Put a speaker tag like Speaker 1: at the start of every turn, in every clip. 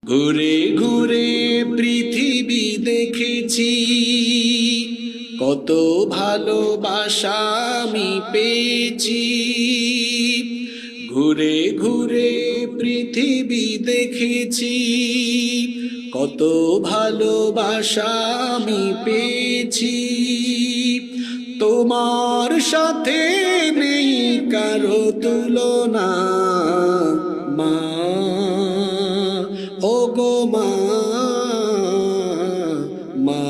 Speaker 1: ঘুরে ঘুরে পৃথিবী দেখেছি, কত ভালোবাসা আমি পেয়েছি। ঘুরে ঘুরে পৃথিবী দেখেছি, কত ভালোবাসা আমি পেয়েছি। তোমার সাথে নেই কারো তুলনা মা, ও গো মা, মা,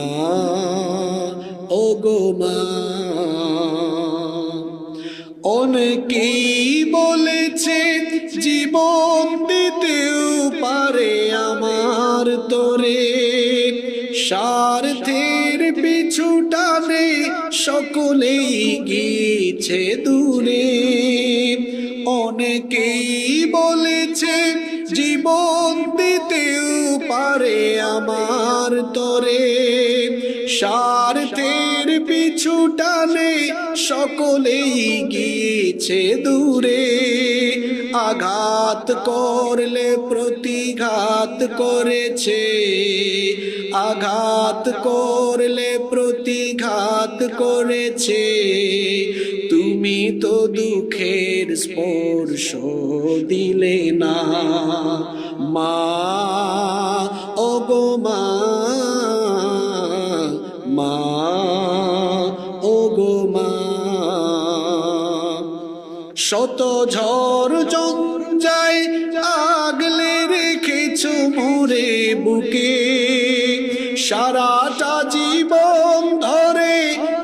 Speaker 1: ও গো মা। অনেকেই বলেছে জীবন দিতেও পারে আমার তোরে, স্বার্থের পিছু টানে সকলেই গিয়েছে দূরে। অনেকেই বলেছে জীবন দিতেও পারে আমার তোরে, স্বার্থের পিছু টানে সকলেই গিয়েছে দূরে। আঘাত করলে প্রতিঘাত করেছে, আঘাত করলে প্রতিঘাত করেছে। তুমি তো দুঃখের স্পর্শ দিলে না মা, ও গো মা, মা, ও গো মা। শত ঝড় জঞ্জায় আগলে রেখেছো মোরে বুকে, সারাটা জীবন ধরে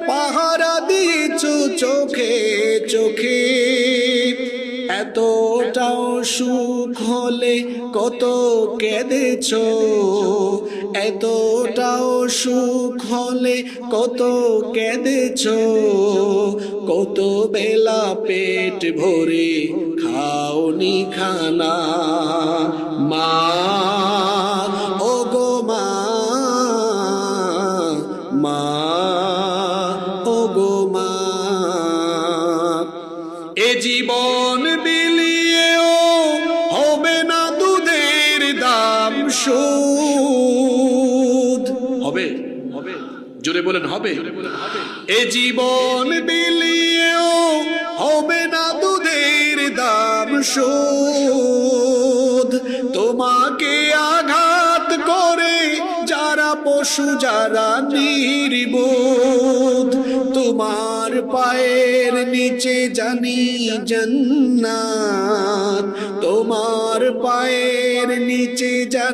Speaker 1: পাহারা দিয়েছো চোখে চোখে। এতটাও সুখ হলে কত কেঁদেছো, এতটাও সুখ হলে কত কেঁদেছো। কত বেলা পেট ভরে খাওনি খানা মা, ও গো মা, মা, ও গো মা। এ জীবন বিলিয়েও হবে না দুধের দাম শোধ। হবে হবে, জোরে বলেন হবে। এ জীবন বিলিয়েও হবে না দুধের দাম শোধ। তোমাকে আঘাত করে যারা পশু, যারা নির্বোধ, তোমার পায়ের নিচে জানি জান্নাত, তোমার পায়ের নিচে জানি